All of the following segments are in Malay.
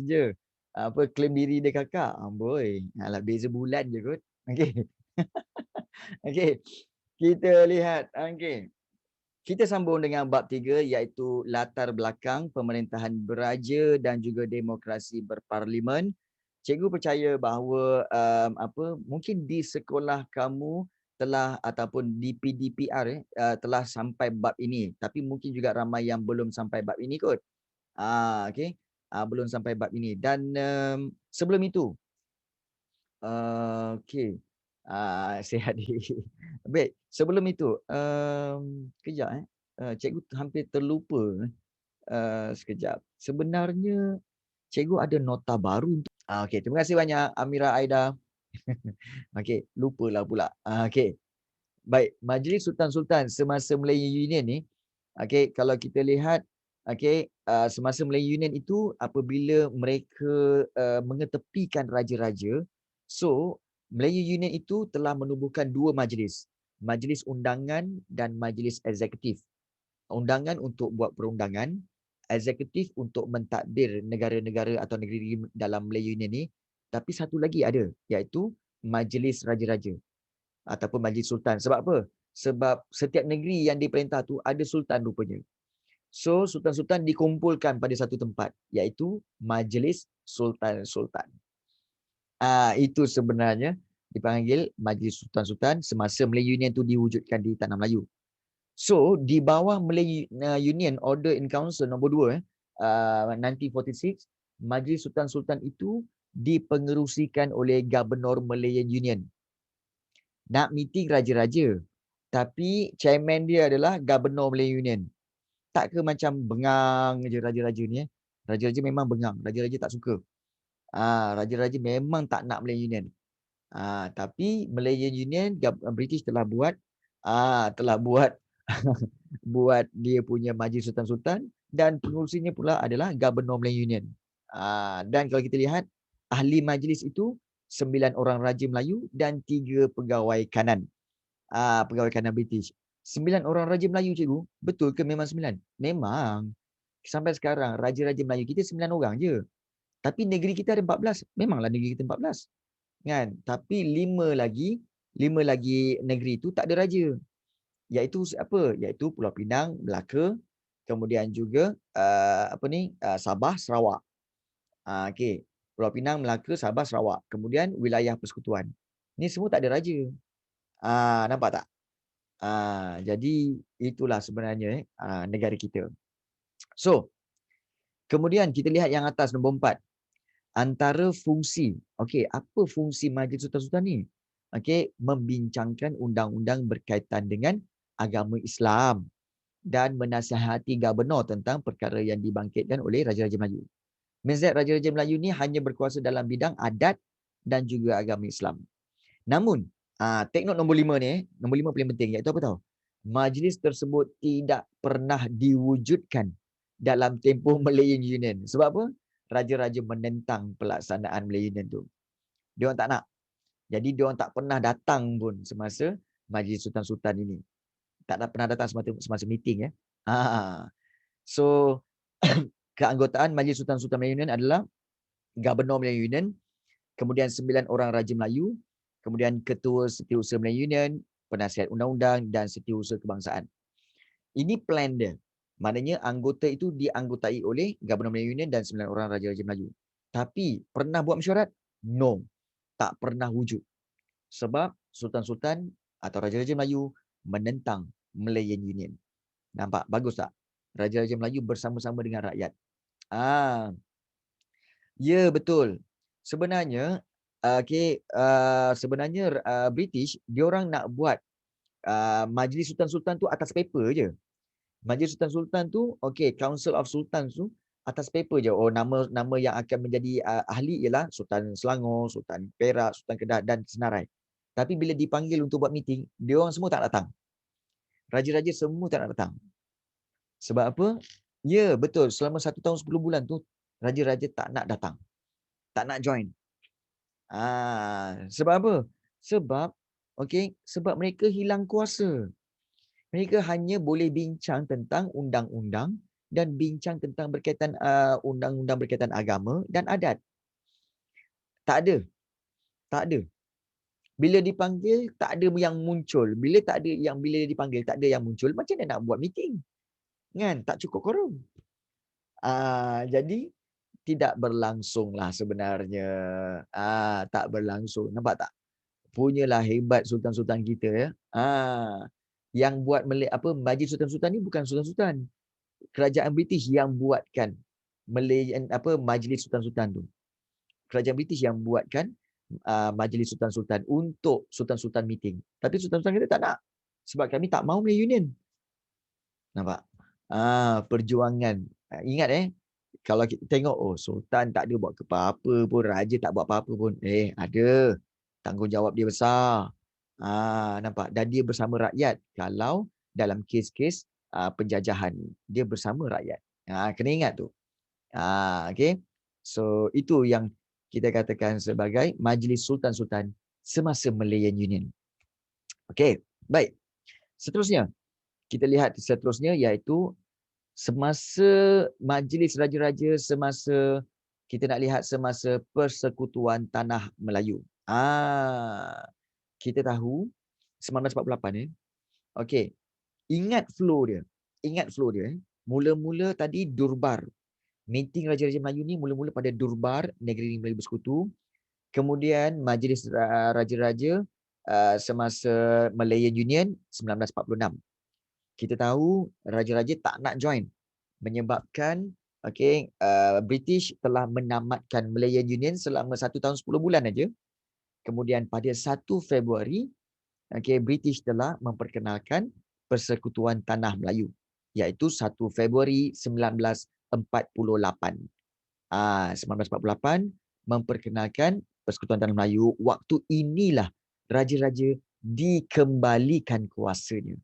je. Apa klaim diri dia kakak. Amboi. Alah beza bulan je kot. Okey. Okey. Kita lihat. Okey. Kita sambung dengan bab 3 iaitu latar belakang pemerintahan beraja dan juga demokrasi berparlimen. Cikgu percaya bahawa mungkin di sekolah kamu telah ataupun di PDPR telah sampai bab ini, tapi mungkin juga ramai yang belum sampai bab ini kot. Okey. Belum sampai bab ini dan sebelum itu okey. Sihat diri. Baik, sebelum itu, kejap cikgu hampir terlupa, sekejap. Sebenarnya cikgu ada nota baru untuk okey, terima kasih banyak Amira Aida. Okey, lupalah pula. Okey. Baik, Majlis Sultan-Sultan semasa Melayu Union ni, okey, kalau kita lihat, okey, semasa Melayu Union itu apabila mereka mengetepikan raja-raja, so Melayu Union itu telah menubuhkan dua majlis, Majlis Undangan dan Majlis Eksekutif. Undangan untuk buat perundangan, eksekutif untuk mentadbir negara-negara atau negeri dalam Melayu Union ni, tapi satu lagi ada, iaitu Majlis Raja-Raja ataupun Majlis Sultan. Sebab apa? Sebab setiap negeri yang diperintah tu ada sultan rupanya. So, sultan-sultan dikumpulkan pada satu tempat, iaitu Majlis Sultan-Sultan. Itu sebenarnya dipanggil Majlis Sultan-Sultan semasa Melayu Union tu diwujudkan di Tanah Melayu. So, di bawah Melayu Union Order in Council nombor 2, 1946, Majlis Sultan-Sultan itu dipengerusikan oleh Gubernur Malayan Union. Nak meeting raja-raja. Tapi chairman dia adalah Gubernur Malayan Union. Tak ke macam bengang je raja-raja ni. Raja-raja memang bengang. Raja-raja tak suka. Raja-raja memang tak nak Malayan Union. Tapi Malayan Union, British telah buat buat dia punya Majlis Sultan-Sultan dan pengurusinya pula adalah Gubernur Malayan Union. Dan kalau kita lihat, ahli majlis itu 9 orang Raja Melayu dan 3 pegawai kanan. Pegawai kanan British. 9 orang Raja Melayu, cikgu. Betul ke memang 9? Memang. Sampai sekarang, Raja-Raja Melayu kita 9 orang je. Tapi negeri kita ada 14. Memanglah negeri kita 14. Kan? Tapi 5 lagi negeri itu tak ada raja. Iaitu apa? Iaitu Pulau Pinang, Melaka, kemudian juga Sabah, Sarawak. Okey. Pulau Pinang, Melaka, Sabah, Sarawak. Kemudian wilayah persekutuan. Ni semua tak ada raja. Nampak tak? Jadi itulah sebenarnya negara kita. So, kemudian kita lihat yang atas nombor 4. Antara fungsi. Okey, apa fungsi Majlis Sultan-Sultan ni? Okey, membincangkan undang-undang berkaitan dengan agama Islam dan menasihati gubernur tentang perkara yang dibangkitkan oleh Raja-Raja Melayu. Menzat Raja-Raja Melayu ni hanya berkuasa dalam bidang adat dan juga agama Islam. Namun, take note nombor 5 ni, nombor 5 paling penting, iaitu apa tahu? Majlis tersebut tidak pernah diwujudkan dalam tempoh Malayan Union. Sebab apa? Raja-raja menentang pelaksanaan Malayan Union tu. Diorang tak nak. Jadi diorang tak pernah datang pun semasa Majlis Sultan-Sultan ini. Tak pernah datang semasa meeting ya. So keanggotaan Majlis Sultan-Sultan Melayu Union adalah Gubernur Melayu Union, kemudian 9 orang Raja Melayu, kemudian Ketua Setiausaha Melayu Union, Penasihat Undang-Undang dan Setiausaha Kebangsaan. Ini plan dia. Maknanya anggota itu dianggotai oleh Gubernur Melayu Union dan 9 orang Raja-Raja Melayu. Tapi pernah buat mesyuarat? No. Tak pernah wujud. Sebab Sultan-Sultan atau Raja-Raja Melayu menentang Malayan Union. Nampak? Bagus tak? Raja-Raja Melayu bersama-sama dengan rakyat. Ya, betul. Sebenarnya, British, diorang nak buat Majlis Sultan-Sultan tu atas paper je. Majlis Sultan-Sultan tu, Council of Sultans tu atas paper je. Oh, nama yang akan menjadi ahli ialah Sultan Selangor, Sultan Perak, Sultan Kedah dan Senarai. Tapi bila dipanggil untuk buat meeting, diorang semua tak datang. Raja-raja semua tak nak datang. Sebab apa? Ya, betul. Selama 1 tahun 10 bulan tu, raja-raja tak nak datang. Tak nak join. Sebab apa? Sebab mereka hilang kuasa. Mereka hanya boleh bincang tentang undang-undang dan bincang tentang berkaitan undang-undang berkaitan agama dan adat. Tak ada. Tak ada. Bila dipanggil, tak ada yang muncul. Bila dia dipanggil, tak ada yang muncul, macam mana nak buat meeting? Kan? Tak cukup quorum. Jadi tidak berlangsunglah sebenarnya. Tak berlangsung. Nampak tak? Punyalah hebat sultan-sultan kita ya. Yang buat Majlis Sultan-Sultan ni bukan sultan-sultan. Kerajaan British yang buatkan Majlis Sultan-Sultan tu. Kerajaan British yang buatkan Majlis Sultan-Sultan untuk sultan-sultan meeting. Tapi sultan-sultan kita tak nak. Sebab kami tak mahu Melayu Union. Nampak? Perjuangan. Ingat kalau kita tengok, sultan tak ada buat apa-apa pun, raja tak buat apa-apa pun. Ada. Tanggungjawab dia besar. Nampak? Dan dia bersama rakyat. Kalau dalam kes-kes penjajahan ni, dia bersama rakyat. Kena ingat tu. Okay. So, itu yang kita katakan sebagai Majlis Sultan-Sultan semasa Malayan Union. Okay. Baik. Seterusnya, kita lihat iaitu semasa Majlis Raja-Raja, kita nak lihat semasa Persekutuan Tanah Melayu. Kita tahu 1948 Okey. Ingat flow dia. Mula-mula tadi Durbar. Meeting Raja-Raja Melayu ni mula-mula pada Durbar, Negeri Melayu Bersekutu. Kemudian Majlis Raja-Raja semasa Malayan Union 1946. Kita tahu raja-raja tak nak join menyebabkan British telah menamatkan Malayan Union selama 1 tahun 10 bulan aja. Kemudian pada 1 Februari British telah memperkenalkan Persekutuan Tanah Melayu iaitu 1 Februari 1948. 1948 memperkenalkan Persekutuan Tanah Melayu. Waktu inilah raja-raja dikembalikan kuasanya.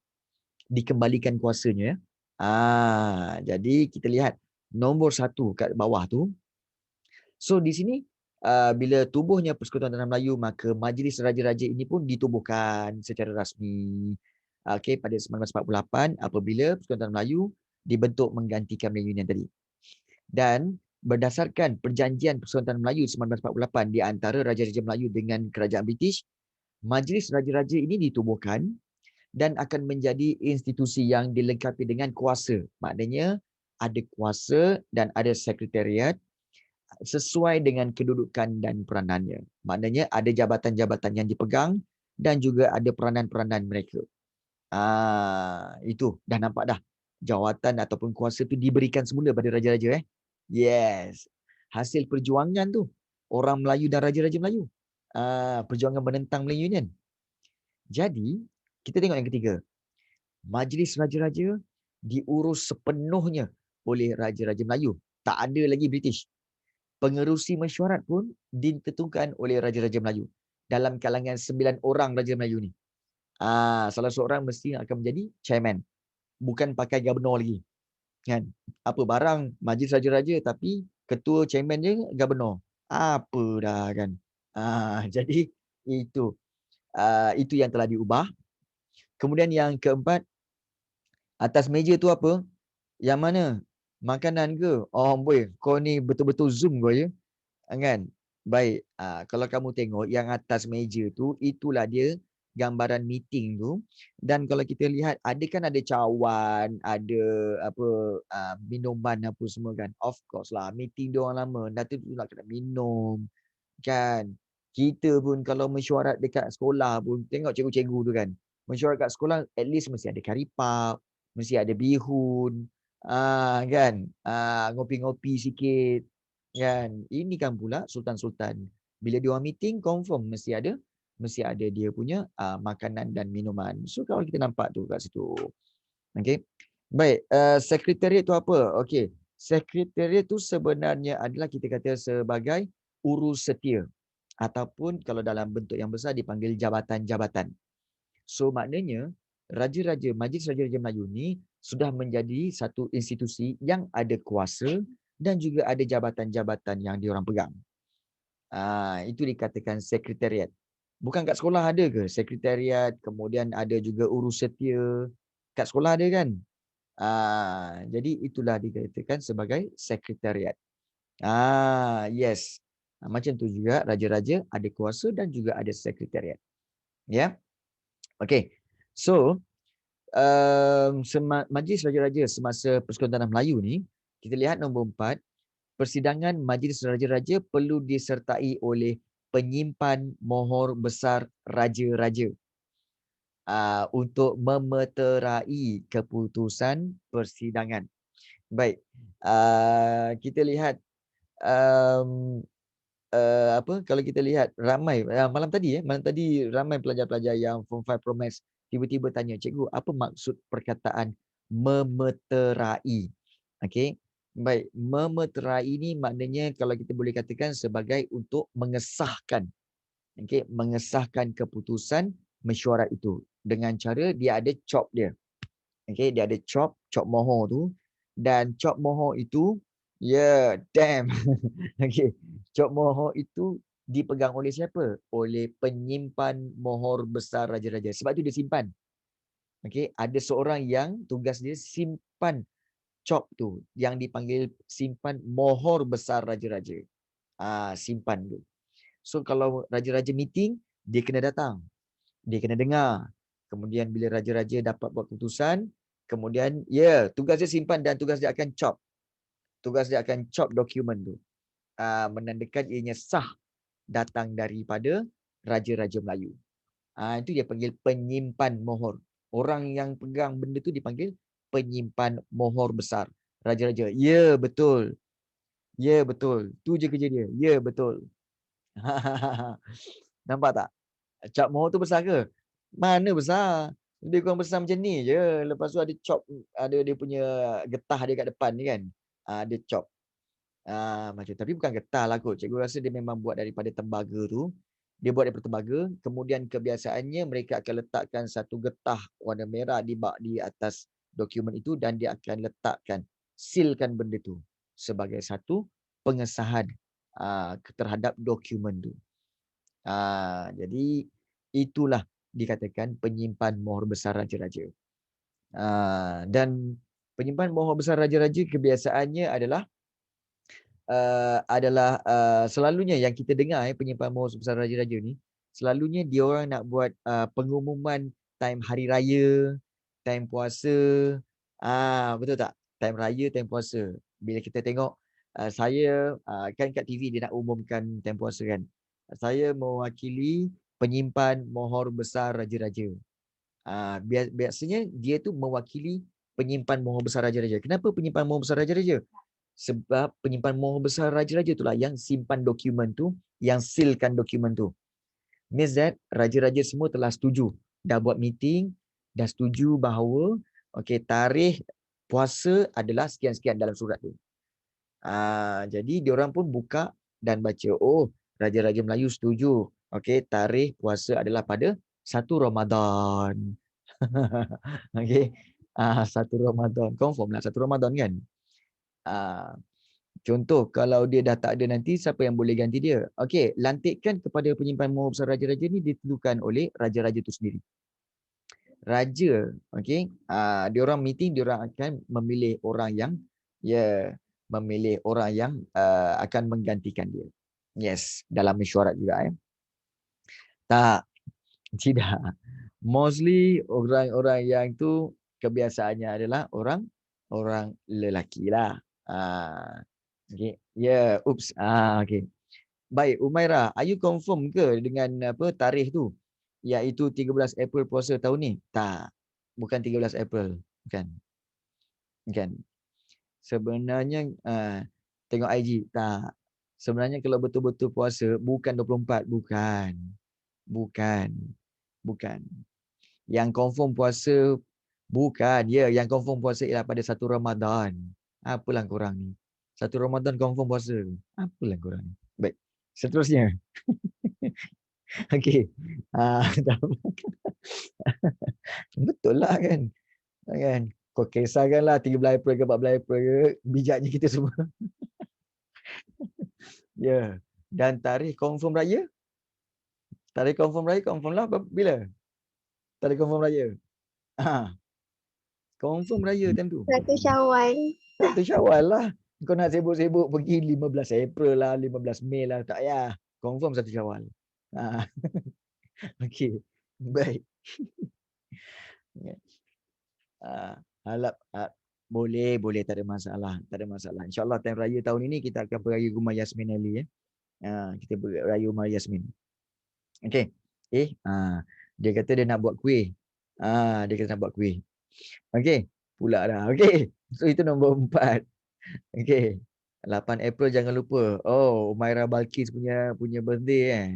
Jadi kita lihat nombor 1 kat bawah tu. So di sini bila tubuhnya Persekutuan Tanah Melayu, maka Majlis Raja-Raja ini pun ditubuhkan secara rasmi. Pada 1948 apabila Persekutuan Tanah Melayu dibentuk menggantikan Melayu Union tadi. Dan berdasarkan perjanjian Persekutuan Tanah Melayu 1948 di antara Raja-Raja Melayu dengan Kerajaan British, Majlis Raja-Raja ini ditubuhkan dan akan menjadi institusi yang dilengkapi dengan kuasa. Maknanya ada kuasa dan ada sekretariat sesuai dengan kedudukan dan peranannya. Maknanya ada jabatan-jabatan yang dipegang dan juga ada peranan-peranan mereka. Itu dah nampak dah. Jawatan ataupun kuasa tu diberikan semula pada raja-raja. Yes. Hasil perjuangan tu. Orang Melayu dan raja-raja Melayu. Perjuangan menentang Melayu Union. Jadi, kita tengok yang ketiga. Majlis Raja-Raja diurus sepenuhnya oleh Raja-Raja Melayu. Tak ada lagi British. Pengerusi mesyuarat pun ditentukan oleh Raja-Raja Melayu. Dalam kalangan 9 orang Raja Melayu ni. Salah seorang mesti akan menjadi chairman. Bukan pakai gubernur lagi. Kan? Apa barang Majlis Raja-Raja tapi ketua chairman je gubernur. Apa dah kan. Jadi itu yang telah diubah. Kemudian yang keempat, atas meja tu apa? Yang mana? Makanan ke? Oh boy, kau ni betul-betul zoom kau ya. Kan? Baik. Kalau kamu tengok yang atas meja tu, itulah dia gambaran meeting tu. Dan kalau kita lihat, ada cawan, ada minuman apa semua kan. Of course lah, meeting dia orang lama. Dah tu nak kena minum. Kan? Kita pun kalau mesyuarat dekat sekolah pun, tengok cikgu-cikgu tu kan. Mesyuarat kat sekolah, at least mesti ada kari pap, mesti ada bihun, kan? Ngopi-ngopi sikit, kan? Ini kan pula sultan-sultan. Bila dia orang meeting, confirm mesti ada dia punya makanan dan minuman. So kalau kita nampak tu kat situ. Okay. Baik, sekretariat tu apa? Okay. Sekretariat tu sebenarnya adalah kita kata sebagai urus setia. Ataupun kalau dalam bentuk yang besar dipanggil jabatan-jabatan. So maknanya Raja-Raja, Majlis Raja-Raja Melayu ni sudah menjadi satu institusi yang ada kuasa dan juga ada jabatan-jabatan yang diorang pegang. Itu dikatakan sekretariat. Bukan kat sekolah ada ke sekretariat, kemudian ada juga urus setia. Kat sekolah ada kan? Jadi itulah dikatakan sebagai sekretariat. Yes. Macam tu juga raja-raja ada kuasa dan juga ada sekretariat. Ya. Okey. So, Majlis Raja-Raja semasa Persekutuan Tanah Melayu ni, kita lihat nombor 4, persidangan Majlis Raja-Raja perlu disertai oleh penyimpan mohor besar raja-raja untuk memeterai keputusan persidangan. Baik. Kita lihat um, kalau kita lihat ramai malam tadi ramai pelajar-pelajar yang Form 5 Pro Maths tiba-tiba tanya, cikgu, apa maksud perkataan memeterai? Okey. Baik, memeterai ni maknanya kalau kita boleh katakan sebagai untuk mengesahkan. Okey, mengesahkan keputusan mesyuarat itu dengan cara dia ada chop dia. Okey, dia ada chop mohor tu, dan chop mohor itu damn. Okey, chop mohor itu dipegang oleh siapa? Oleh penyimpan mohor besar raja-raja. Sebab tu dia simpan. Okey, ada seorang yang tugas dia simpan chop tu yang dipanggil simpan mohor besar raja-raja. Simpan tu. So kalau raja-raja meeting, dia kena datang. Dia kena dengar. Kemudian bila raja-raja dapat buat keputusan, kemudian tugas dia simpan dan tugas dia akan chop. Tugas dia akan chop dokumen tu. Menandakan ianya sah datang daripada raja-raja Melayu. Itu dia panggil penyimpan mohor. Orang yang pegang benda tu dipanggil penyimpan mohor besar raja-raja. Ya, betul. Ya, betul. Tu je kerja dia. Ya, betul. Nampak tak? Cap mohor tu besar ke? Mana besar? Lebih kurang besar macam ni je. Lepas tu ada chop, ada dia punya getah dia kat depan ni kan. Dia chop. Macam tapi bukan getah lah kot. Cikgu rasa dia memang buat daripada tembaga tu. Dia buat daripada tembaga. Kemudian kebiasaannya mereka akan letakkan satu getah warna merah di atas dokumen itu dan dia akan letakkan, sealkan benda tu sebagai satu pengesahan terhadap dokumen tu. Jadi itulah dikatakan penyimpan mohor besar raja-raja. Dan penyimpan mohor besar raja-raja kebiasaannya adalah selalunya yang kita dengar penyimpan mohor besar raja-raja ni, selalunya dia orang nak buat pengumuman time hari raya, time puasa. Betul tak? Time raya, time puasa. Bila kita tengok saya kan kat TV dia nak umumkan time puasa kan. Saya mewakili penyimpan mohor besar raja-raja. Biasanya dia tu mewakili penyimpan mohor besar raja-raja. Kenapa penyimpan mohor besar raja-raja? Sebab penyimpan mohor besar raja-raja itulah yang simpan dokumen tu, yang sealkan dokumen tu. Means that raja-raja semua telah setuju. Dah buat meeting, dah setuju bahawa tarikh puasa adalah sekian-sekian dalam surat tu. Jadi diorang pun buka dan baca, raja-raja Melayu setuju. Tarikh puasa adalah pada 1 Ramadan. Okey. 1 Ramadan. Confirm lah 1 Ramadan kan? Contoh, kalau dia dah tak ada nanti, siapa yang boleh ganti dia? Okey, lantikan kepada penyimpan mohor besar raja-raja ni ditentukan oleh raja-raja itu sendiri. Raja, diorang meeting, diorang akan memilih orang yang akan menggantikan dia. Yes, dalam mesyuarat juga. Tak, tidak. Mostly orang-orang yang tu kebiasaannya adalah orang lelaki lah. Okay. Oops. Okay. Baik, Umairah, are you confirm ke dengan tarikh tu? Iaitu 13 April puasa tahun ni? Tak. Bukan 13 April. Bukan. Sebenarnya tengok IG. Tak. Sebenarnya kalau betul-betul puasa bukan 24, bukan. Yang confirm puasa bukan. Yang confirm puasa ialah pada 1 Ramadan. Apalah korang ni? 1 Ramadan confirm puasa. Apalah korang ni? Baik. Seterusnya. Okey. Betul lah kan? Kau kisahkanlah 13 April ke 14 April ke, bijaknya kita semua. Dan tarikh confirm raya? Tarikh confirm raya confirm lah bila? Tarikh confirm raya. Confirm raya time tu. 1 Syawal. 1 Syawal lah. Kau nak sibuk-sibuk pergi 15 April lah, 15 Mei lah. Tak payah. Confirm 1 Syawal. Okey. Baik. Harap boleh tak ada masalah. Tak ada masalah. InsyaAllah time raya tahun ini kita akan beraya rumah Yasmin Ali. Kita beraya rumah Yasmin. Okey. Dia kata dia nak buat kuih. Dia kata nak buat kuih. Okey. Pula dah. Okey. So itu nombor 4. Okey. 8 April jangan lupa. Oh, Umairah Balkis punya birthday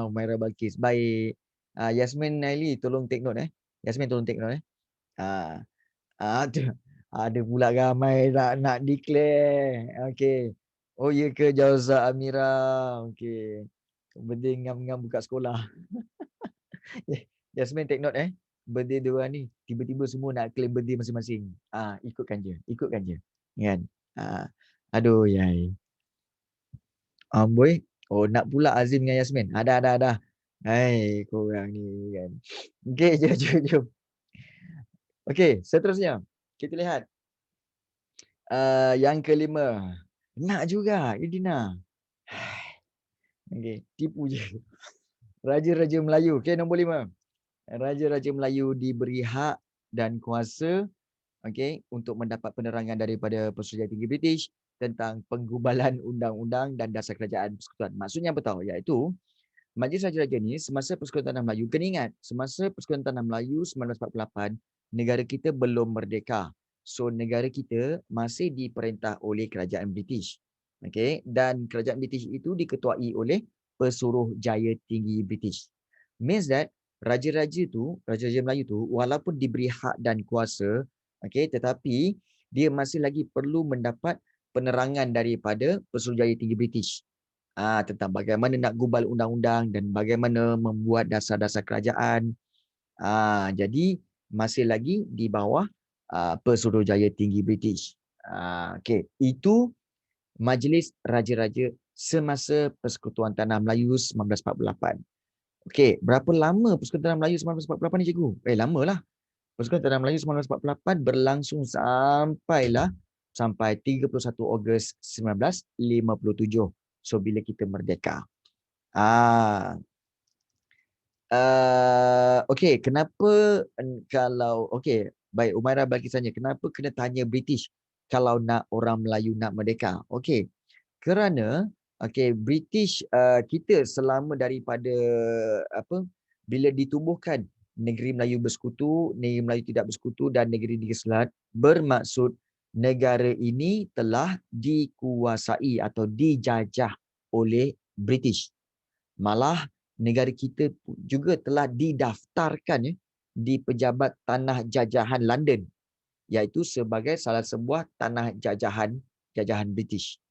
Umairah Balkis. Baik. Yasmin Naili tolong take note Yasmin tolong take note ada pula ramai nak declare. Okey. Oh ya ke Jauza Amira. Okey. Birthday ngam-ngam buka sekolah. Yasmin take note birthday dia orang ni tiba-tiba semua nak claim birthday masing-masing. Ikutkan je. Kan? Aduh yai. Boy. Oh nak pula Azim dengan Yasmin. Ada. Hai korang ni kan. Okey, jom. Okey, seterusnya kita lihat yang kelima. Nak juga Idina. Okey, tipu je. Raja-raja Melayu. Okey, nombor 5. Raja-raja Melayu diberi hak dan kuasa untuk mendapat penerangan daripada Persuruhan Tinggi British tentang penggubalan undang-undang dan dasar kerajaan persekutuan. Maksudnya apa tahu? Iaitu Majlis Raja-Raja ni semasa Persekutuan Tanah Melayu, kena ingat, semasa Persekutuan Tanah Melayu 1948, negara kita belum merdeka. So negara kita masih diperintah oleh kerajaan British. Dan kerajaan British itu diketuai oleh Pesuruhjaya Tinggi British. Means that raja-raja Melayu tu walaupun diberi hak dan kuasa, tetapi dia masih lagi perlu mendapat penerangan daripada Pesuruhjaya Tinggi British tentang bagaimana nak gubal undang-undang dan bagaimana membuat dasar-dasar kerajaan. Jadi masih lagi di bawah Pesuruhjaya Tinggi British. Itu Majlis Raja-Raja semasa Persekutuan Tanah Melayu 1948. Berapa lama Persekutuan Tanah Melayu 1948 ni cikgu? Lamalah. Persekutuan Tanah Melayu 1948 berlangsung sampai 31 Ogos 1957. So bila kita merdeka. Kenapa kalau baik Umairah bagi tanya kenapa kena tanya British kalau nak orang Melayu nak merdeka? Kerana British kita selama daripada bila ditubuhkan Negeri Melayu Bersekutu, Negeri Melayu Tidak Bersekutu dan Negeri Negeri Selat, bermaksud negara ini telah dikuasai atau dijajah oleh British. Malah negara kita juga telah didaftarkan di Pejabat Tanah Jajahan London, iaitu sebagai salah sebuah tanah jajahan British.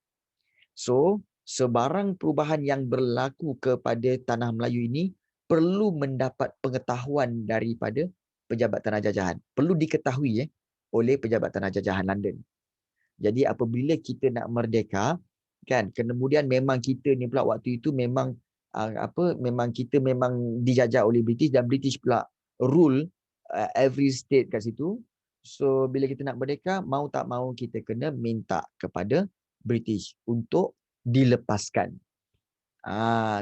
So, sebarang perubahan yang berlaku kepada Tanah Melayu ini perlu mendapat pengetahuan daripada Pejabat Tanah Jajahan. Perlu diketahui oleh Pejabat Tanah Jajahan London. Jadi apabila kita nak merdeka, kemudian memang kita ni pula waktu itu memang memang kita memang dijajah oleh British dan British pula rule every state kat situ. So bila kita nak merdeka, mau tak mau kita kena minta kepada British untuk dilepaskan.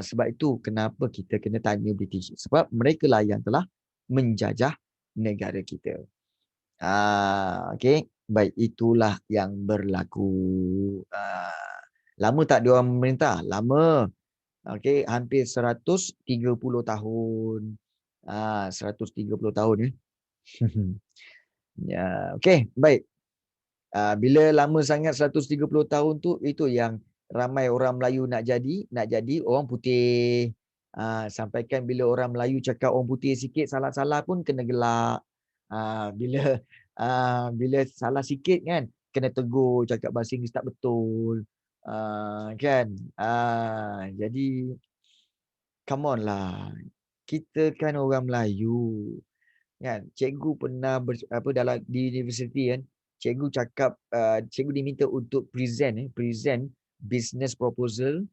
Sebab itu kenapa kita kena tanya British, sebab mereka lah yang telah menjajah negara kita. Baik, itulah yang berlaku. Lama tak diorang memerintah? Lama. Hampir 130 tahun. 130 tahun ya. Baik. Bila lama sangat 130 tahun tu, itu yang ramai orang Melayu nak jadi orang putih. Sampaikan bila orang Melayu cakap orang putih sikit salah-salah pun kena gelak. Bila salah sikit kena tegur, cakap bahasa Inggeris tak betul. Jadi come on lah. Kita kan orang Melayu. Cikgu pernah dalam di universiti cikgu cakap cikgu diminta untuk present business proposal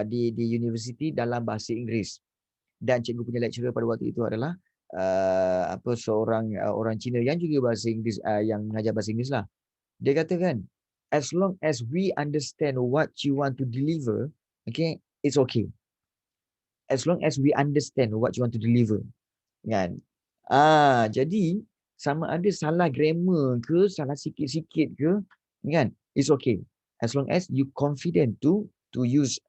di universiti dalam bahasa Inggeris. Dan cikgu punya lecturer pada waktu itu adalah seorang orang Cina yang juga bahasa Inggeris, yang mengajar bahasa Inggeris lah. Dia katakan, as long as we understand what you want to deliver, okay, it's okay. As long as we understand what you want to deliver, kan? Jadi sama ada salah grammar ke, salah sikit-sikit ke, kan? It's okay. As long as you confident to use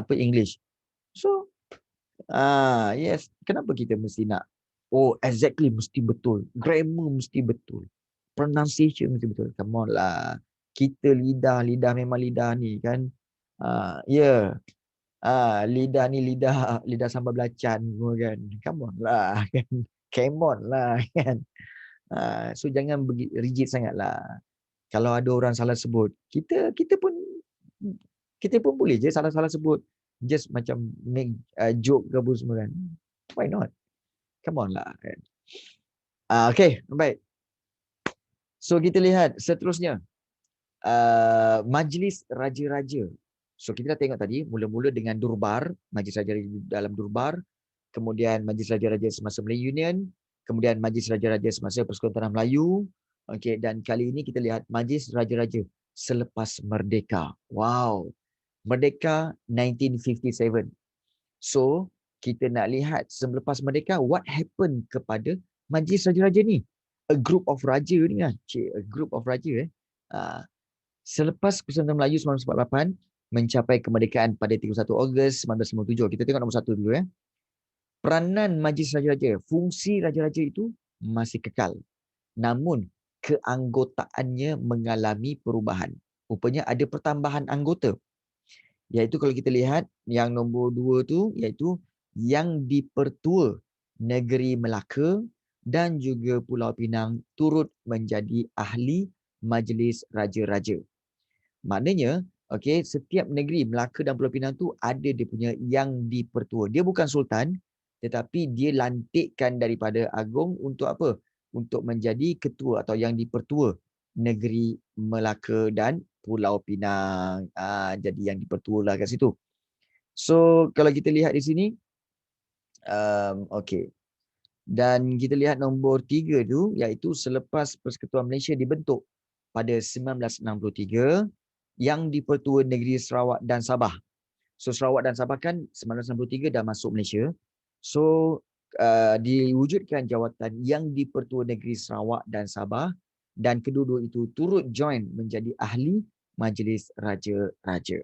English. So, yes, kenapa kita mesti nak exactly mesti betul, grammar mesti betul, pronunciation mesti betul. Come on lah. Kita lidah memang lidah ni kan. Yeah. Lidah ni lidah sambal belacan semua kan. Come on lah kan. Come on lah kan. So jangan rigid sangat lah. Kalau ada orang salah sebut, kita pun boleh je salah sebut. Just macam make joke ke apa semua kan. Why not? Come on lah kan. Okay, baik. So kita lihat seterusnya. Majlis Raja-Raja. So kita dah tengok tadi, mula-mula dengan Durbar, Majlis Raja-Raja dalam Durbar, kemudian Majlis Raja-Raja semasa Melayu Union, kemudian Majlis Raja-Raja semasa Persekutuan Tanah Melayu. Okey, dan kali ini kita lihat Majlis Raja-Raja selepas merdeka. Wow. Merdeka 1957. So, kita nak lihat selepas merdeka what happened kepada Majlis Raja-Raja ni. A group of raja ni kan. A group of raja Selepas Persekutuan Melayu 1948 mencapai kemerdekaan pada 31 Ogos 1997. Kita tengok nombor 1 dulu . Peranan Majlis Raja-Raja, fungsi Raja-Raja itu masih kekal. Namun keanggotaannya mengalami perubahan. Rupanya ada pertambahan anggota. Iaitu kalau kita lihat yang nombor 2 tu, iaitu yang di-Pertua Negeri Melaka dan juga Pulau Pinang turut menjadi ahli Majlis Raja-Raja. Maknanya, setiap negeri Melaka dan Pulau Pinang tu ada dia punya yang di-Pertua. Dia bukan sultan, tetapi dia lantikkan daripada agung untuk apa? Untuk menjadi ketua atau yang di-Pertua negeri Melaka dan Pulau Pinang. Jadi yang di-Pertua lah kat situ. So, kalau kita lihat di sini, dan kita lihat nombor 3 tu, iaitu selepas Persekutuan Malaysia dibentuk pada 1963, yang di-Pertua Negeri Sarawak dan Sabah. So Sarawak dan Sabah kan 1963 dah masuk Malaysia. So diwujudkan jawatan yang di-Pertua Negeri Sarawak dan Sabah, dan kedua-dua itu turut join menjadi ahli Majlis Raja-Raja.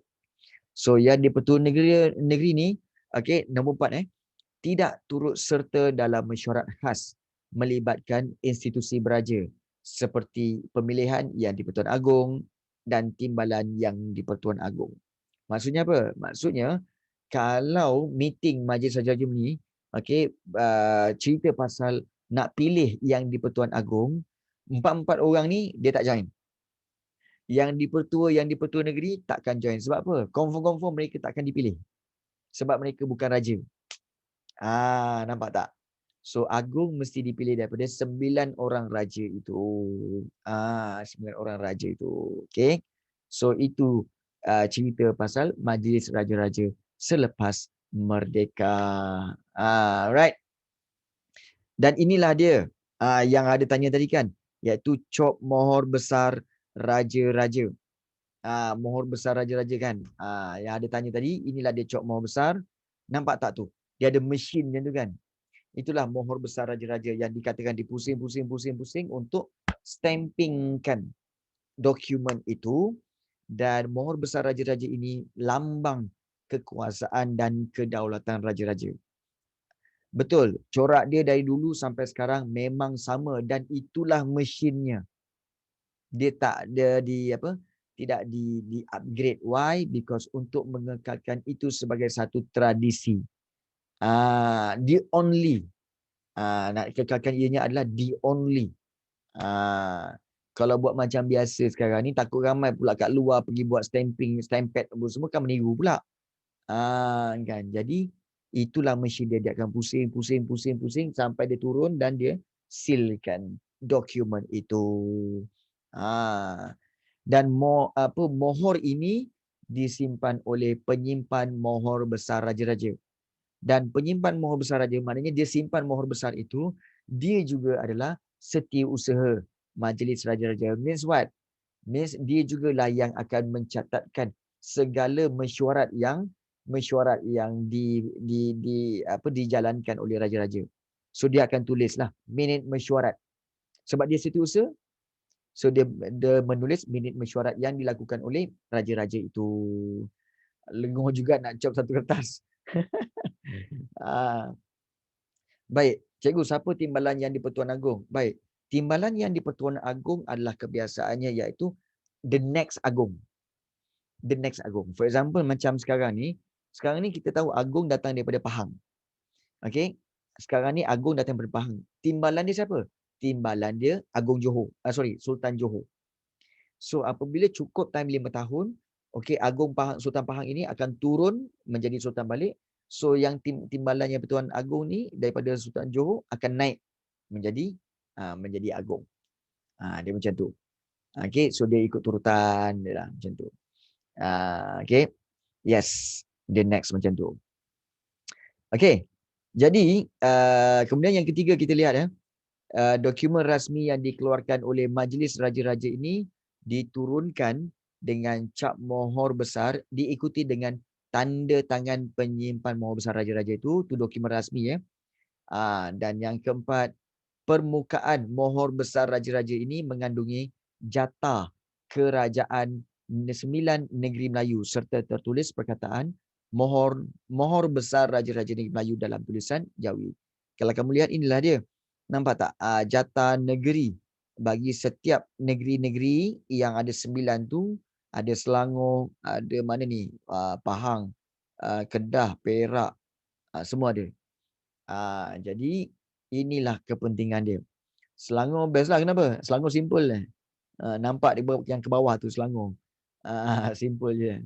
So yang di-Pertua negeri ni, nombor 4 tidak turut serta dalam mesyuarat khas melibatkan institusi beraja seperti pemilihan yang di-Pertuan Agong dan timbalan yang di-Pertuan Agong. Maksudnya apa? Maksudnya kalau meeting Majlis Raja-Raja ni, cerita pasal nak pilih yang di-Pertuan Agong, 4 orang ni dia tak join. Yang di-Pertua negeri takkan join. Sebab apa? Confirm mereka takkan dipilih. Sebab mereka bukan raja. Nampak tak? So Agong mesti dipilih daripada 9 orang raja itu. 9 orang raja itu. Okay. So itu cerita pasal Majlis Raja-Raja selepas merdeka. Right. Dan inilah dia yang ada tanya tadi kan, iaitu cop mohor besar raja-raja. Mohor besar raja-raja kan. Yang ada tanya tadi, inilah dia cop mohor besar. Nampak tak tu? Dia ada mesin macam tu kan. Itulah mohor besar raja-raja yang dikatakan dipusing untuk stampingkan dokumen itu. Dan mohor besar raja-raja ini lambang kekuasaan dan kedaulatan raja-raja. Betul, corak dia dari dulu sampai sekarang memang sama dan itulah mesinnya. Dia tak ada tidak di upgrade. Why? Because untuk mengekalkan itu sebagai satu tradisi. The only. Nak kekalkan ianya adalah the only. Kalau buat macam biasa sekarang ni, takut ramai pula kat luar pergi buat stamped semua kan meniru pula. Kan. Jadi itulah mesin dia akan pusing sampai dia turun dan dia sealkan dokumen itu. Dan mohor ini disimpan oleh penyimpan mohor besar raja-raja. Dan penyimpan mohor besar raja, maknanya dia simpan mohor besar itu, dia juga adalah setiausaha Majlis Raja-Raja. Means what? Means dia jugalah yang akan mencatatkan segala mesyuarat yang dijalankan oleh raja-raja. So dia akan tulislah minit mesyuarat. Sebab dia setiausaha, so dia menulis minit mesyuarat yang dilakukan oleh raja-raja itu. Lenguh juga nak cop satu kertas. Baik, cikgu, siapa timbalan yang di Pertuan Agong? Baik, timbalan yang di Pertuan Agong adalah kebiasaannya iaitu the next Agong. The next Agong. For example, macam sekarang ni kita tahu Agong datang daripada Pahang. Okey. Sekarang ni Agong datang daripada Pahang. Timbalan dia siapa? Timbalan dia Agong Johor. Sultan Johor. So apabila cukup time 5 tahun, okey, Agong Pahang, Sultan Pahang ini akan turun menjadi sultan balik. So yang timbalan yang Pertuan Agong ni daripada Sultan Johor akan naik menjadi Agong. Dia macam tu. Okey, so dia ikut turutan dia lah macam tu. Okay. Yes. The next macam tu. Okay. Jadi, kemudian yang ketiga kita lihat dokumen rasmi yang dikeluarkan oleh Majlis Raja-Raja ini diturunkan dengan cap mohor besar diikuti dengan tanda tangan penyimpan mohor besar raja-raja itu dokumen rasmi ya. Dan yang keempat, permukaan mohor besar raja-raja ini mengandungi jata kerajaan 9 negeri Melayu serta tertulis perkataan mohor besar raja-raja negeri Melayu dalam tulisan Jawi. Kalau kamu lihat inilah dia. Nampak tak? Jata negeri bagi setiap negeri-negeri yang ada 9 tu, ada Selangor, ada mana ni? Pahang, Kedah, Perak, semua ada. Jadi inilah kepentingan dia. Selangor best lah. Kenapa? Selangor simple lah. Nampak yang ke bawah tu Selangor. Simple je.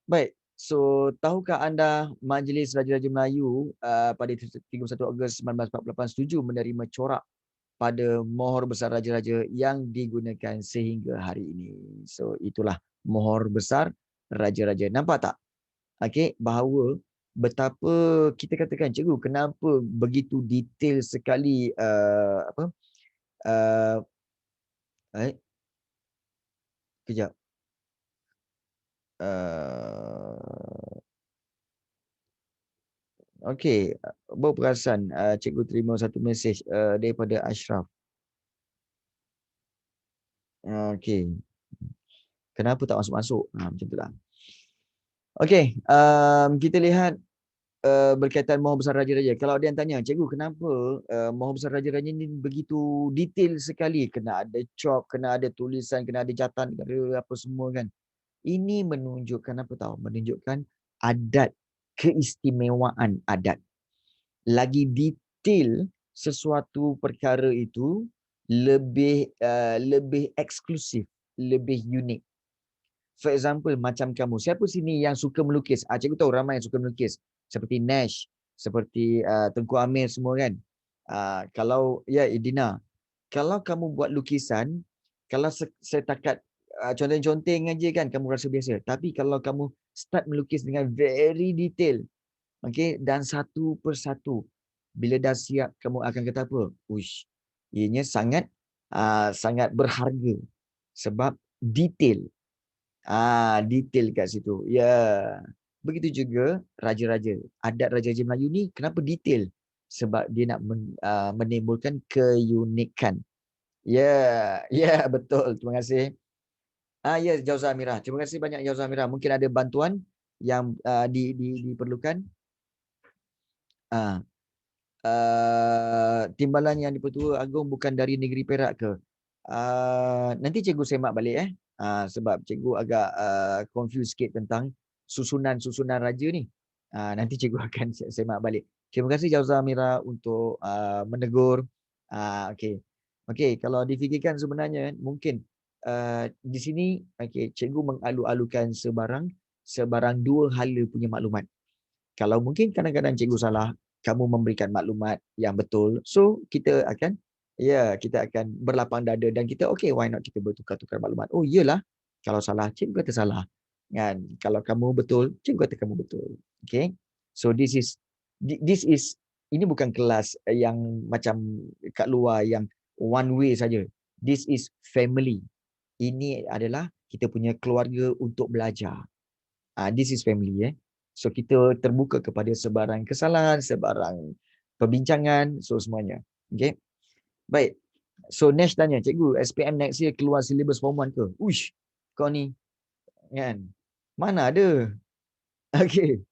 Baik. So, tahukah anda Majlis Raja-Raja Melayu pada 31 Ogos 1948 setuju menerima corak pada mohor besar raja-raja yang digunakan sehingga hari ini. So, itulah mohor besar raja-raja. Nampak tak? Okey, bahawa betapa kita katakan, cikgu, kenapa begitu detail sekali kejap. Okey, berperasan cikgu terima satu mesej daripada Ashraf. Okey. Kenapa tak masuk-masuk? Macam itulah. Okey, kita lihat berkaitan mohor besar raja-raja. Kalau ada yang tanya, cikgu, kenapa mohor besar raja-raja ni begitu detail sekali? Kena ada cop, kena ada tulisan, kena ada jatan, kena ada apa semua kan? Ini menunjukkan apa tahu? Menunjukkan adat, keistimewaan adat. Lagi detail sesuatu perkara itu, lebih eksklusif, lebih unik. For example, macam kamu. Siapa sini yang suka melukis? Cikgu tahu ramai yang suka melukis. Seperti Nash, seperti Tengku Amir semua kan. Kalau, ya Idina, kalau kamu buat lukisan, kalau setakat conteng-conteng aja kan, kamu rasa biasa. Tapi kalau kamu start melukis dengan very detail, okay, dan satu persatu, bila dah siap, kamu akan kata apa? Uish, ianya sangat berharga. Sebab detail. Detail kat situ. Ya. Begitu juga raja-raja. Adat raja-raja Melayu ni kenapa detail? Sebab dia nak menimbulkan keunikan. Ya, betul. Terima kasih. Ya, Jauza Amirah. Terima kasih banyak Jauza Amirah. Mungkin ada bantuan yang diperlukan. Timbalan yang di Pertua Agong bukan dari negeri Perak ke? Nanti cikgu semak balik sebab cikgu agak confused sikit tentang susunan raja ni. Nanti cikgu akan semak balik. Terima kasih Jauza Amira untuk menegur. Okey, kalau difikirkan sebenarnya mungkin di sini cikgu mengalu-alukan sebarang dua hala punya maklumat. Kalau mungkin kadang-kadang cikgu salah, kamu memberikan maklumat yang betul. So kita akan berlapang dada dan kita why not kita bertukar-tukar maklumat. Oh iyalah, kalau salah cikgu kata salah. Kan? Kalau kamu betul, cikgu kata kamu betul. Okey. So this is ini bukan kelas yang macam kat luar yang one way saja. This is family. Ini adalah kita punya keluarga untuk belajar. This is family. So kita terbuka kepada sebarang kesalahan, sebarang perbincangan, so semuanya. Okay. Baik. So Nash tanya, cikgu, SPM next year keluar syllabus form 1 ke? Uish, kau ni kan. Mana ada? Okay.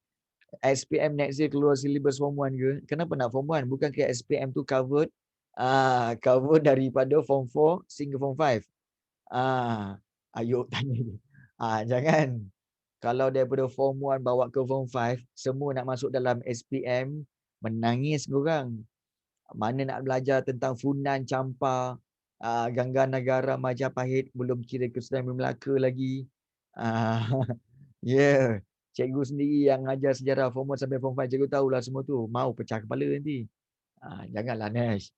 SPM next year keluar syllabus form 1 ke? Kenapa nak form 1? Bukankah SPM tu covered cover daripada form 4 sehingga form 5? Ayo tanya dia. Jangan. Kalau daripada form 1 bawa ke form 5, semua nak masuk dalam SPM, menangis korang. Mana nak belajar tentang Funan, Champa, Gangga Negara, Majapahit, belum kira Kesultanan Melaka lagi. Yeah. Cikgu sendiri yang ajar sejarah form 1 sampai form 5, cikgu tahulah semua tu. Mau pecah kepala nanti. Janganlah Nash.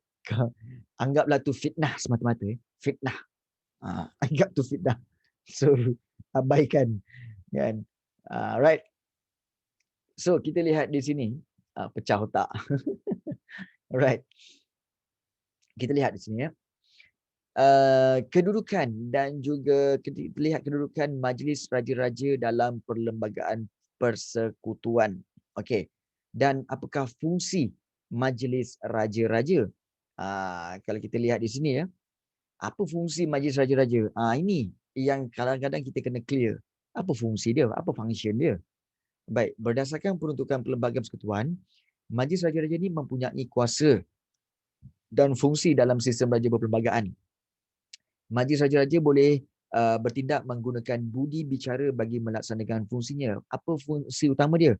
Anggaplah tu fitnah semata-mata. Fitnah. Anggap tu fitnah. So, abaikan. Kan? Right. So, kita lihat di sini. Pecah otak. Alright. Kita lihat di sini ya. Kedudukan dan juga kita lihat kedudukan Majlis Raja-Raja dalam perlembagaan persekutuan. Okey. Dan apakah fungsi Majlis Raja-Raja? Kalau kita lihat di sini ya. Apa fungsi Majlis Raja-Raja? Ini yang kadang-kadang kita kena clear. Apa fungsi dia? Apa function dia? Baik, berdasarkan peruntukan Perlembagaan Persekutuan, Majlis Raja-Raja ini mempunyai kuasa dan fungsi dalam sistem raja berperlembagaan. Majlis Raja-Raja boleh bertindak menggunakan budi bicara bagi melaksanakan fungsinya. Apa fungsi utama dia?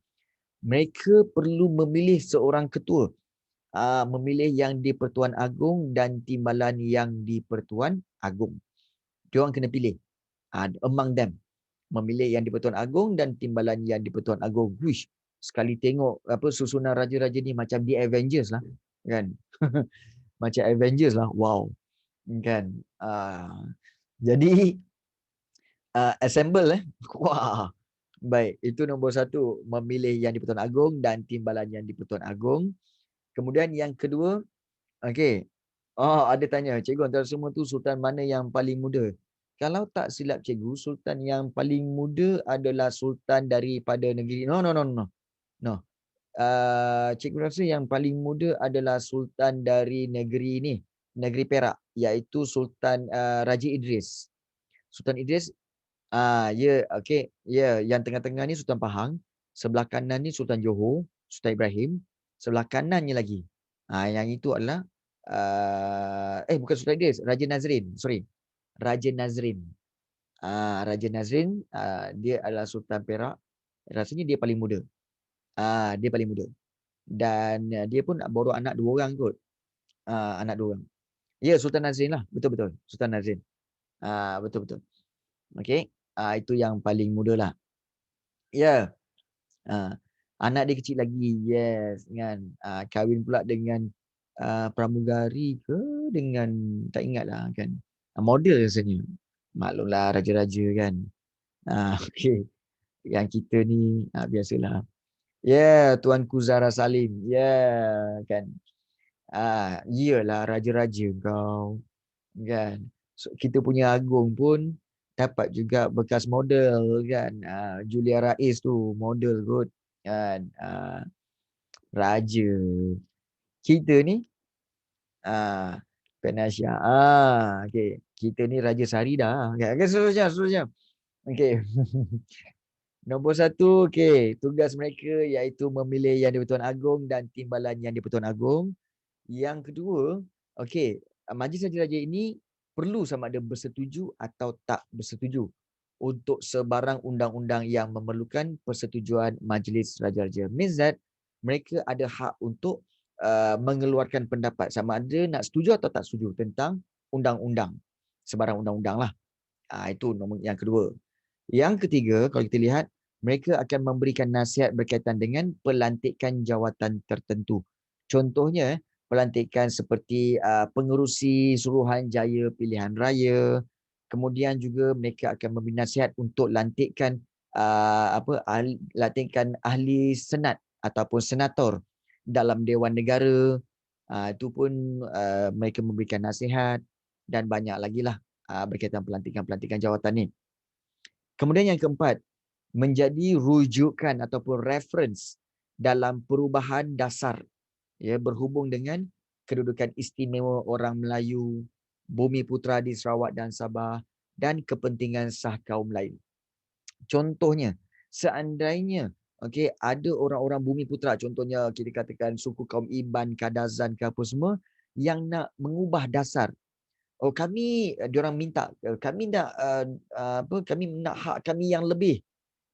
Mereka perlu memilih seorang ketua, memilih yang di Pertuan Agong dan timbalan yang di Pertuan Agong. Diorang kena pilih. Among them. Memilih yang di Pertuan Agong dan timbalan yang di Pertuan Agong. Wish, sekali tengok susunan raja-raja ni macam The Avengers lah. Kan? Macam Avengers lah. Wow. Kan? Jadi assemble Wah. Baik, itu nombor 1, memilih yang di Pertuan Agong dan timbalan yang di Pertuan Agong. Kemudian yang kedua, okey. Ada tanya, cikgu antara semua tu sultan mana yang paling muda? Kalau tak silap cikgu, sultan yang paling muda adalah sultan daripada negeri. No. Cikgu rasa yang paling muda adalah sultan dari negeri ni, negeri Perak, iaitu Sultan Raja Idris. Sultan Idris, okey. Yang tengah-tengah ni Sultan Pahang, sebelah kanan ni Sultan Johor, Sultan Ibrahim, sebelah kanannya lagi. Yang itu adalah bukan Sultan Idris, Raja Nazrin. Sorry. Raja Nazrin. Raja Nazrin, dia adalah Sultan Perak. Rasanya dia paling muda. Dia paling muda. Dan dia pun baru anak 2 orang kot. Anak 2 orang. Ya, Sultan Nazrin lah. Betul-betul. Sultan Nazrin. Betul-betul. Okey. Itu yang paling muda lah. Ya. Anak dia kecil lagi. Yes. Kan. Kahwin pula dengan pramugari ke dengan tak ingatlah kan. Model rasanya. Maklumlah raja-raja kan. Okey. Yang kita ni biasalah. Tuanku Zara Salim. Kan. Iyalah raja-raja kau. Kan. So, kita punya agung pun dapat juga bekas model kan. Julia Rais tu model kot kan. Raja. Kita ni Penasya. Okey. Kita ni Raja Sarida. Okay, seterusnya. Okey. Nombor 1, okey. Tugas mereka iaitu memilih yang di Pertuan Agong dan timbalan yang di Pertuan Agong. Yang kedua, okey, Majlis Raja-Raja ini perlu sama ada bersetuju atau tak bersetuju untuk sebarang undang-undang yang memerlukan persetujuan Majlis Raja-Raja. Means that mereka ada hak untuk mengeluarkan pendapat sama ada nak setuju atau tak setuju tentang undang-undang. Sebarang undang-undang lah. Itu nombor yang kedua. Yang ketiga, kalau kita lihat, mereka akan memberikan nasihat berkaitan dengan pelantikan jawatan tertentu. Contohnya, pelantikan seperti pengerusi Suruhanjaya Pilihan Raya. Kemudian juga mereka akan memberi nasihat untuk lantikan lantikan ahli senat ataupun senator dalam Dewan Negara. Itu pun mereka memberikan nasihat dan banyak lagi lah berkaitan pelantikan-pelantikan jawatan ni. Kemudian yang keempat, menjadi rujukan ataupun reference dalam perubahan dasar, ya, berhubung dengan kedudukan istimewa orang Melayu, Bumi Putera di Sarawak dan Sabah, dan kepentingan sah kaum lain. Contohnya, seandainya ada orang-orang Bumi Putera, contohnya kita katakan suku kaum Iban, Kadazan ke apa semua, yang nak mengubah dasar. Diorang minta, kami nak kami nak hak kami yang lebih.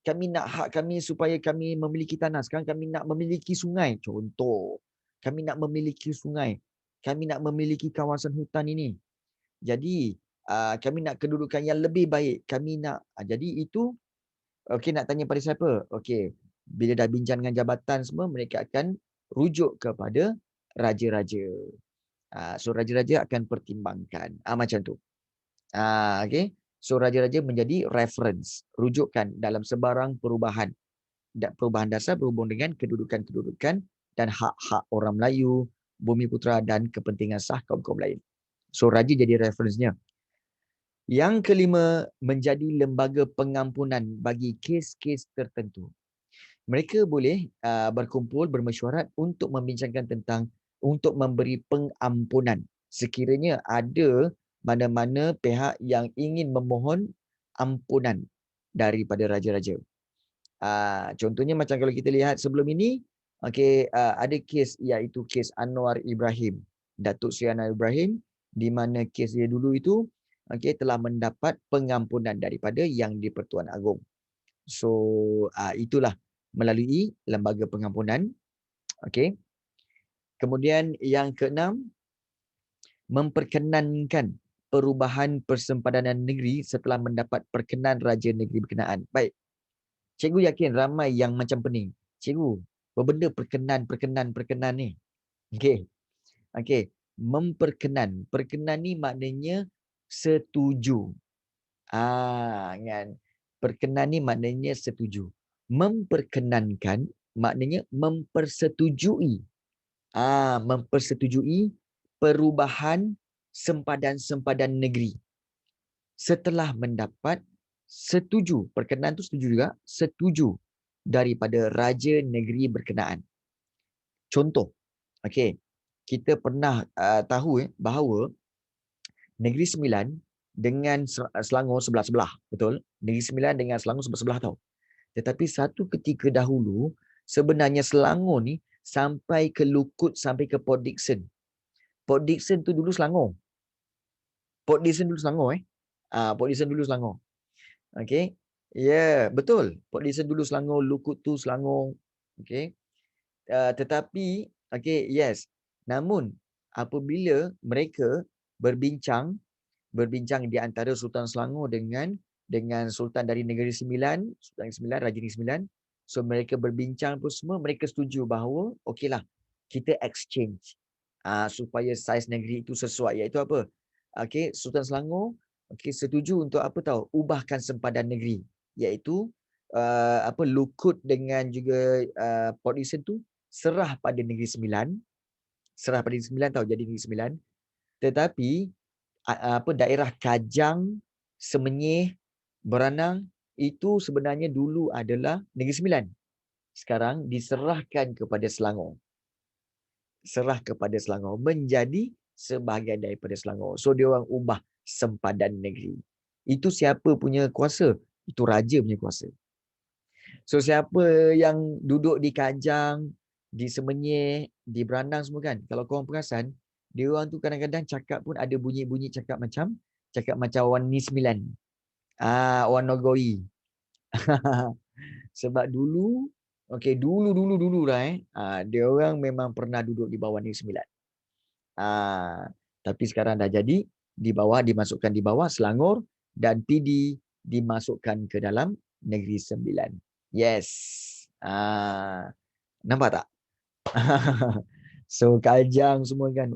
Kami nak hak kami supaya kami memiliki tanah. Sekarang kami nak memiliki sungai. Contoh. Kami nak memiliki sungai. Kami nak memiliki kawasan hutan ini. Jadi, kami nak kedudukan yang lebih baik. Kami nak. Jadi itu, nak tanya pada siapa? Bila dah bincang dengan jabatan semua, mereka akan rujuk kepada raja-raja. So, raja-raja akan pertimbangkan. Macam tu. So, raja-raja menjadi reference, rujukan dalam sebarang perubahan. Perubahan dasar berhubung dengan kedudukan-kedudukan dan hak-hak orang Melayu, Bumi Putera dan kepentingan sah kaum-kaum lain. So, raja jadi reference-nya. Yang kelima, menjadi lembaga pengampunan bagi kes-kes tertentu. Mereka boleh berkumpul, bermesyuarat untuk membincangkan tentang, untuk memberi pengampunan. Sekiranya ada mana-mana pihak yang ingin memohon ampunan daripada raja-raja. Contohnya macam kalau kita lihat sebelum ini, ada kes iaitu kes Anwar Ibrahim, Datuk Seri Anwar Ibrahim, di mana kes dia dulu itu telah mendapat pengampunan daripada Yang di-Pertuan Agong. So itulah melalui lembaga pengampunan. Kemudian yang keenam, memperkenankan perubahan persempadanan negeri setelah mendapat perkenan raja negeri berkenaan. Baik. Cikgu yakin ramai yang macam pening. Cikgu, berbenda perkenan ni. Okey. Memperkenan. Perkenan ni maknanya setuju. Kan. Perkenan ni maknanya setuju. Memperkenankan maknanya mempersetujui. Mempersetujui perubahan sempadan-sempadan negeri setelah mendapat setuju, perkenan tu setuju juga, setuju daripada raja negeri berkenaan. Contoh, kita pernah tahu bahawa Negeri Sembilan dengan Selangor sebelah-sebelah, betul? Negeri Sembilan dengan Selangor sebelah-sebelah tau. Tetapi satu ketika dahulu, sebenarnya Selangor ni sampai ke Lukut, sampai ke Port Dickson. Port Dickson tu dulu Selangor. Port Dickson dulu Selangor. Port Dickson dulu Selangor. Betul. Port Dickson dulu Selangor, Lukut tu Selangor. Tetapi, yes. Namun, apabila mereka berbincang di antara Sultan Selangor dengan Sultan dari Negeri Sembilan, Sultan Sembilan, Raja Negeri Sembilan. So, mereka berbincang pun semua, mereka setuju bahawa, kita exchange. Supaya saiz negeri itu sesuai. Iaitu apa? Sultan Selangor, setuju untuk apa tahu? Ubahkan sempadan negeri. Iaitu, Lukut dengan juga Port Dickson tu serah pada Negeri Sembilan. Serah pada Negeri Sembilan tahu, jadi Negeri Sembilan. Tetapi, daerah Kajang, Semenyih, Beranang itu sebenarnya dulu adalah Negeri Sembilan. Sekarang diserahkan kepada Selangor. Serah kepada Selangor menjadi sebahagian daripada Selangor. So dia orang ubah sempadan negeri. Itu siapa punya kuasa? Itu raja punya kuasa. So siapa yang duduk di Kajang, di Semenyih, di Beranang semua kan? Kalau korang perasan, dia orang tu kadang-kadang cakap pun ada bunyi-bunyi cakap macam Wan Ni Sembilan. Wan Nogoi. Sebab dulu, dulu lah dia orang memang pernah duduk di bawah Negeri Sembilan. Tapi sekarang dah jadi dimasukkan di bawah Selangor dan PD dimasukkan ke dalam Negeri Sembilan. Yes. Nampak tak? So Kajang semua kan.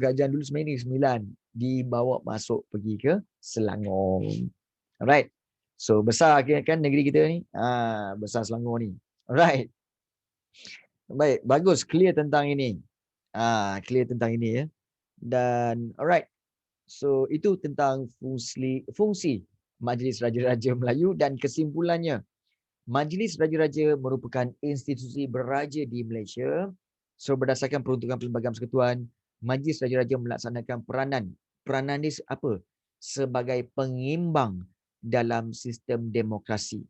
Kajang dulu sebenarnya Negeri Sembilan dibawa masuk pergi ke Selangor. Alright. So besar kan negeri kita ni. Besar Selangor ni. Alright. Baik, bagus, clear tentang ini. Clear tentang ini ya. Dan alright. So itu tentang fungsi Majlis Raja-Raja Melayu dan kesimpulannya. Majlis Raja-Raja merupakan institusi beraja di Malaysia. So berdasarkan peruntukan Perlembagaan Persekutuan, Majlis Raja-Raja melaksanakan peranan. Peranan ni apa? Sebagai pengimbang dalam sistem demokrasi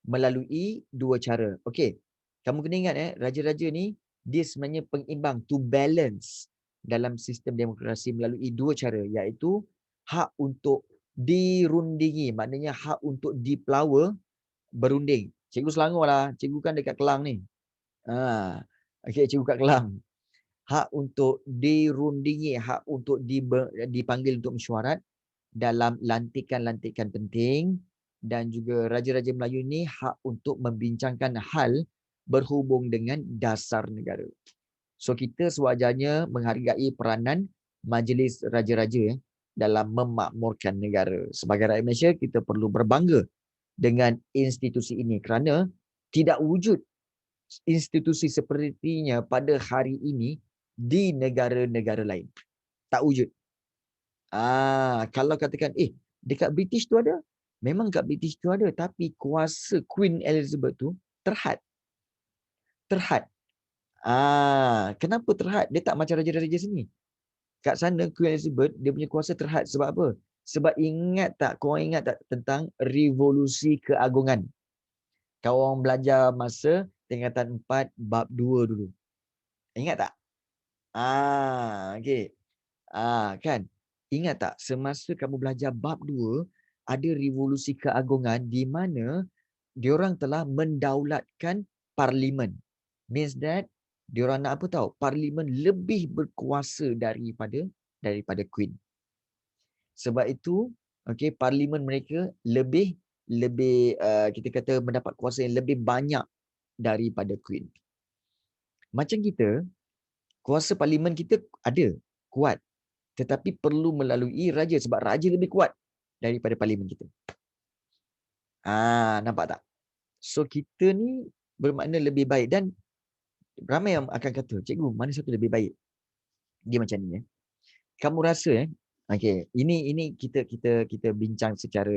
melalui dua cara. Okey. Kamu kena ingat raja-raja ni dia sebenarnya pengimbang, to balance dalam sistem demokrasi melalui dua cara, iaitu hak untuk dirundingi, maknanya hak untuk dipelawa berunding. Cikgu Selangor lah, cikgu kan dekat Kelang ni. Okey, cikgu kat Kelang. Hak untuk dirundingi, hak untuk dipanggil untuk mesyuarat dalam lantikan-lantikan penting, dan juga Raja-Raja Melayu ni hak untuk membincangkan hal berhubung dengan dasar negara. So kita sewajarnya menghargai peranan Majlis Raja-Raja dalam memakmurkan negara. Sebagai rakyat Malaysia, kita perlu berbangga dengan institusi ini kerana tidak wujud institusi sepertinya pada hari ini di negara-negara lain. Tak wujud. Kalau katakan, dekat British tu ada. Memang kat British tu ada. Tapi kuasa Queen Elizabeth tu terhad. Terhad. Kenapa terhad? Dia tak macam raja-raja sini. Kat sana Queen Elizabeth, dia punya kuasa terhad. Sebab apa? Sebab korang ingat tak tentang revolusi keagungan? Kalau orang belajar masa tingkatan 4 bab 2 dulu. Ingat tak? Okey. Kan? Ingat tak semasa kamu belajar bab 2 ada revolusi keagungan di mana diorang telah mendaulatkan parlimen. Means that diorang nak apa tahu? Parlimen lebih berkuasa daripada Queen. Sebab itu, parlimen mereka lebih kita kata mendapat kuasa yang lebih banyak daripada Queen. Macam kita, kuasa parlimen kita ada, kuat. Tetapi perlu melalui raja sebab raja lebih kuat daripada parlimen kita. Nampak tak? So kita ni bermakna lebih baik, dan ramai yang akan kata, cikgu, mana satu lebih baik? Dia macam ni. Kamu rasa okey, ini kita bincang secara